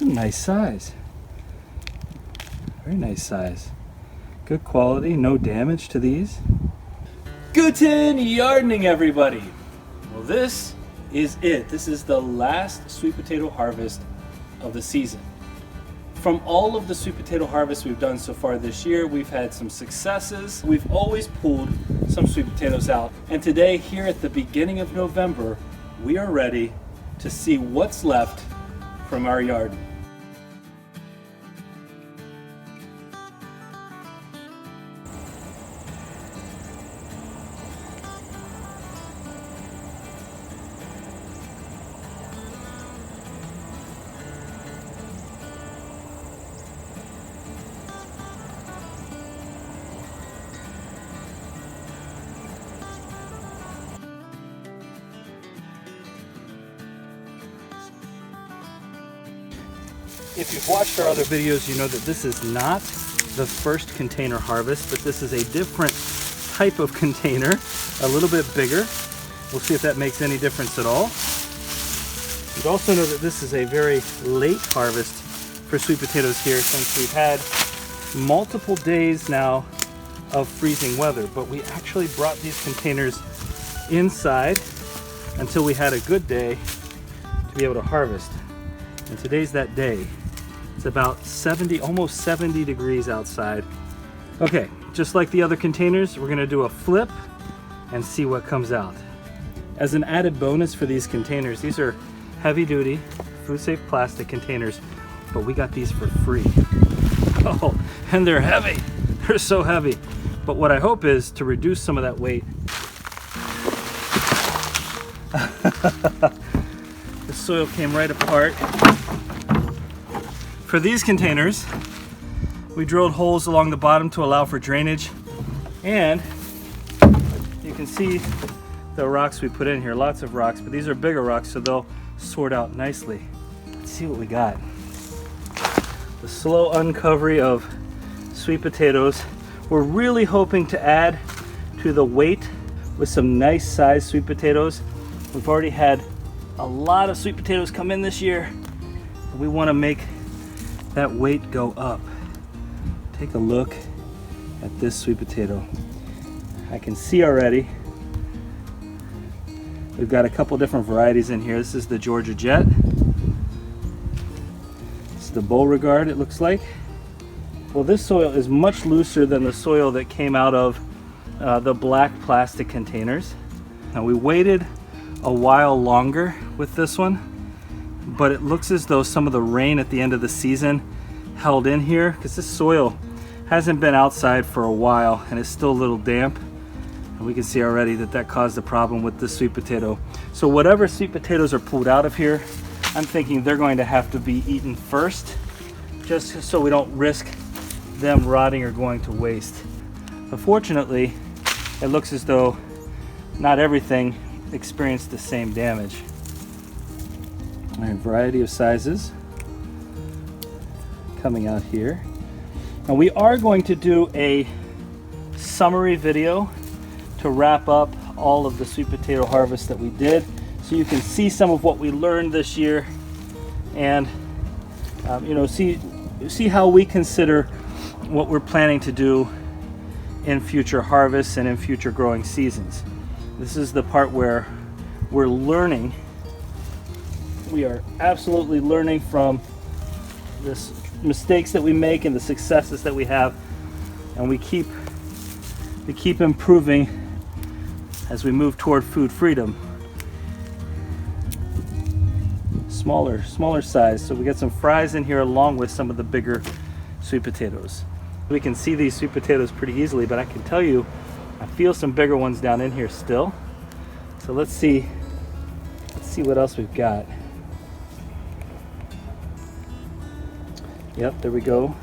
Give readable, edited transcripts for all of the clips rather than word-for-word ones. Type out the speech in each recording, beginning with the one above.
a nice size. Very nice size. Good quality, no damage to these. Guten gardening, everybody. Well, this is it. This is the last sweet potato harvest of the season. From all of the sweet potato harvests we've done so far this year, we've had some successes. We've always pulled some sweet potatoes out. And today, here at the beginning of November, we are ready to see what's left from our yard. If you've watched our other videos, you know that this is not the first container harvest, but this is a different type of container, a little bit bigger. We'll see if that makes any difference at all. You also know that this is a very late harvest for sweet potatoes here, since we've had multiple days now of freezing weather, but we actually brought these containers inside until we had a good day to be able to harvest. And today's that day. It's about 70, almost 70 degrees outside. Okay, just like the other containers, we're gonna do a flip and see what comes out. As an added bonus for these containers, these are heavy duty, food safe plastic containers, but we got these for free. Oh, and they're heavy. They're so heavy. But what I hope is to reduce some of that weight. The soil came right apart. For these containers, we drilled holes along the bottom to allow for drainage, and you can see the rocks we put in here, lots of rocks, but these are bigger rocks, so they'll sort out nicely. Let's see what we got. The slow uncovery of sweet potatoes. We're really hoping to add to the weight with some nice sized sweet potatoes. We've already had a lot of sweet potatoes come in this year. We want to make that weight go up. Take a look at this sweet potato. I can see already we've got a couple different varieties in here. This is the Georgia Jet. It's the Beauregard, it looks like. Well, this soil is much looser than the soil that came out of the black plastic containers. Now, we waited a while longer with this one, but it looks as though some of the rain at the end of the season held in here, because this soil hasn't been outside for a while and it's still a little damp, and we can see already that that caused a problem with this sweet potato. So whatever sweet potatoes are pulled out of here, I'm thinking they're going to have to be eaten first, just so we don't risk them rotting or going to waste. Unfortunately, it looks as though not everything experienced the same damage. All right, variety of sizes coming out here. Now, we are going to do a summary video to wrap up all of the sweet potato harvest that we did, so you can see some of what we learned this year, and you know, see how we consider what we're planning to do in future harvests and in future growing seasons. This is the part where we're learning. We are absolutely learning from the mistakes that we make and the successes that we have, and we keep improving as we move toward food freedom. Smaller size, so we got some fries in here along with some of the bigger sweet potatoes. We can see these sweet potatoes pretty easily, but I can tell you I feel some bigger ones down in here still. So let's see what else we've got. Yep, there we go.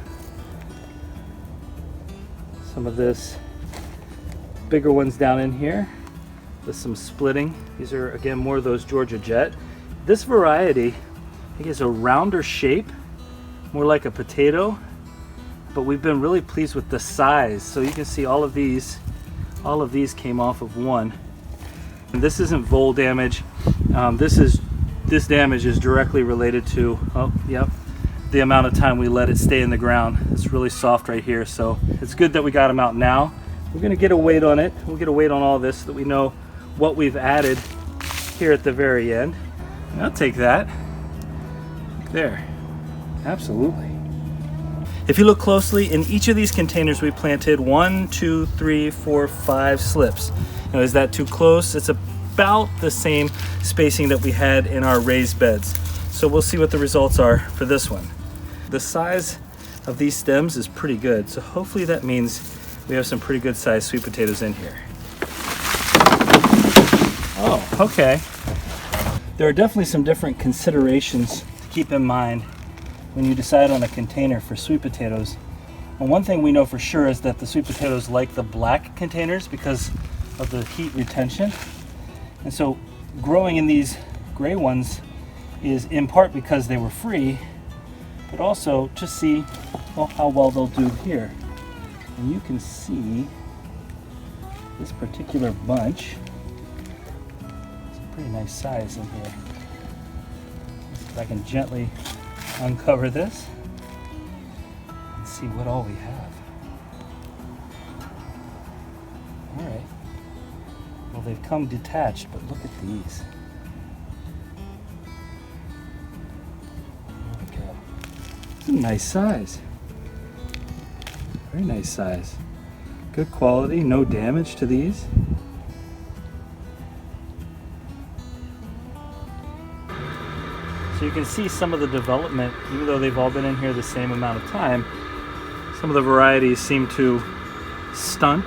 Some of this bigger ones down in here with some splitting. These are, again, more of those Georgia Jet. This variety, I think, is a rounder shape, more like a potato, but we've been really pleased with the size. So you can see all of these came off of one. And this isn't vole damage. This damage is directly related to, oh, yep, the amount of time we let it stay in the ground. It's really soft right here, so it's good that we got them out now. We're gonna get a weight on it. We'll get a weight on all this so that we know what we've added here at the very end. And I'll take that. There, absolutely. If you look closely, in each of these containers we planted 1, 2, 3, 4, 5 slips. Now, is that too close? It's about the same spacing that we had in our raised beds. So we'll see what the results are for this one. The size of these stems is pretty good, so hopefully that means we have some pretty good sized sweet potatoes in here. Oh, okay. There are definitely some different considerations to keep in mind when you decide on a container for sweet potatoes. And one thing we know for sure is that the sweet potatoes like the black containers because of the heat retention. And so growing in these gray ones is in part because they were free, but also to see how well they'll do here. And you can see this particular bunch. It's a pretty nice size in here. Let's see if I can gently uncover this and see what all we have. All right. Well, they've come detached, but look at these. There we go. It's a nice size. Very nice size. Good quality, no damage to these. So you can see some of the development, even though they've all been in here the same amount of time, some of the varieties seem to stunt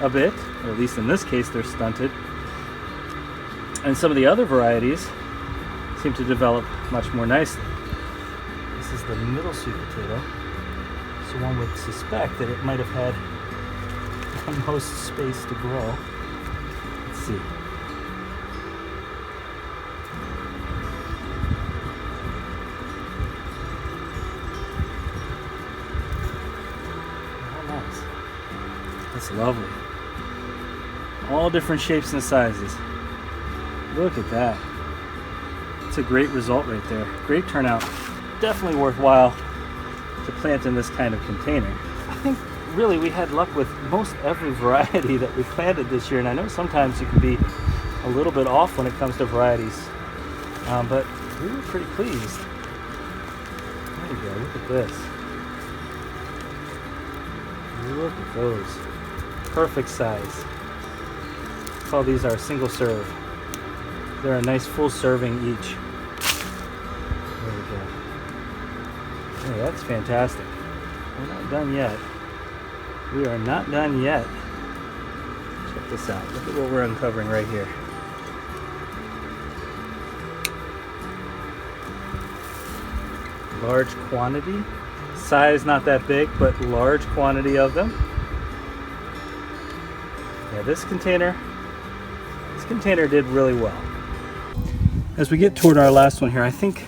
a bit, or at least in this case they're stunted. And some of the other varieties seem to develop much more nicely. This is the middle sweet potato, so one would suspect that it might have had the most space to grow. Let's see. That's lovely. All different shapes and sizes. Look at that. It's a great result right there. Great turnout. Definitely worthwhile to plant in this kind of container. I think really we had luck with most every variety that we planted this year, and I know sometimes you can be a little bit off when it comes to varieties, but we were pretty pleased. There you go. Look at this. Look at those. Perfect size. All these are single serve. They're a nice full serving each. There we go. Oh, that's fantastic. We're not done yet. We are not done yet. Check this out. Look at what we're uncovering right here. Large quantity. Size not that big, but large quantity of them. Yeah, this container did really well. As we get toward our last one here, I think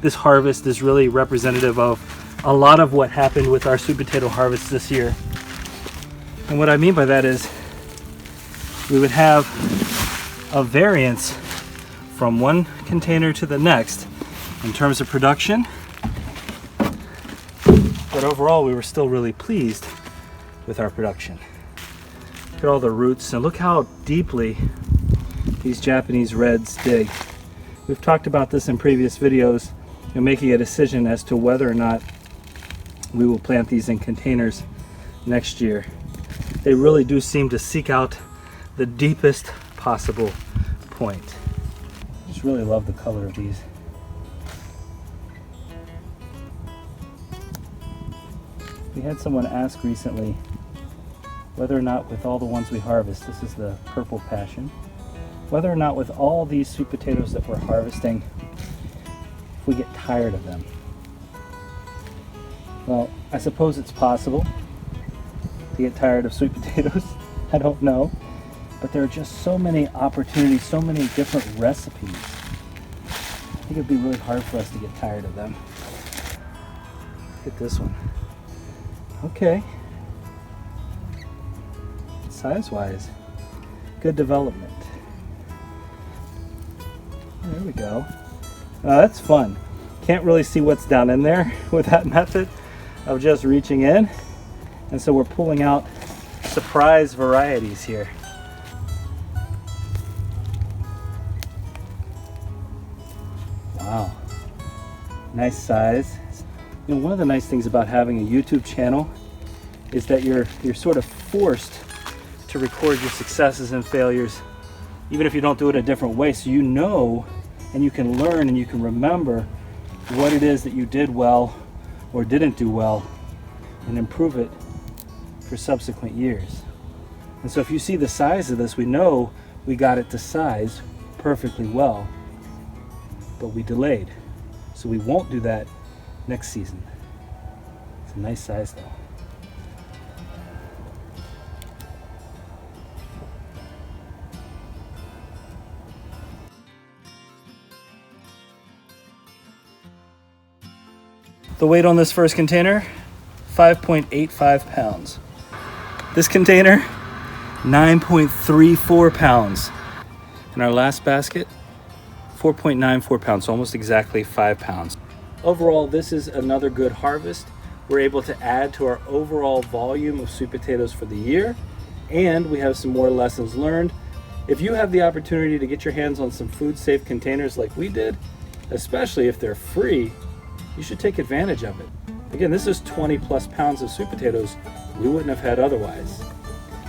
this harvest is really representative of a lot of what happened with our sweet potato harvest this year. And what I mean by that is we would have a variance from one container to the next in terms of production, but overall we were still really pleased with our production. Look at all the roots, and look how deeply these Japanese reds dig. We've talked about this in previous videos, making a decision as to whether or not we will plant these in containers next year. They really do seem to seek out the deepest possible point. I just really love the color of these. We had someone ask recently whether or not with all the ones we harvest, this is the purple passion, whether or not with all these sweet potatoes that we're harvesting, if we get tired of them. Well, I suppose it's possible to get tired of sweet potatoes. I don't know. But there are just so many opportunities, so many different recipes. I think it'd be really hard for us to get tired of them. Look at this one. Okay. Size-wise, good development. There we go. That's fun. can't really see what's down in there with that method of just reaching in. And so we're pulling out surprise varieties here. Wow, nice size. You know, one of the nice things about having a YouTube channel is that you're sort of forced to record your successes and failures, even if you don't do it a different way, so you know and you can learn and you can remember what it is that you did well or didn't do well and improve it for subsequent years. And so if you see the size of this, we know we got it to size perfectly well, but we delayed. So we won't do that next season. It's a nice size though. The weight on this first container, 5.85 pounds. This container, 9.34 pounds. And our last basket, 4.94 pounds, so almost exactly 5 pounds. Overall, this is another good harvest. We're able to add to our overall volume of sweet potatoes for the year, and we have some more lessons learned. If you have the opportunity to get your hands on some food-safe containers like we did, especially if they're free, you should take advantage of it. Again, this is 20 plus pounds of sweet potatoes we wouldn't have had otherwise.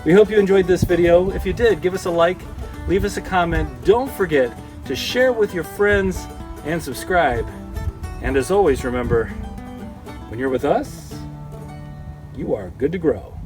We hope you enjoyed this video. If you did, give us a like, leave us a comment. Don't forget to share with your friends and subscribe. And as always, remember, when you're with us, you are good to grow.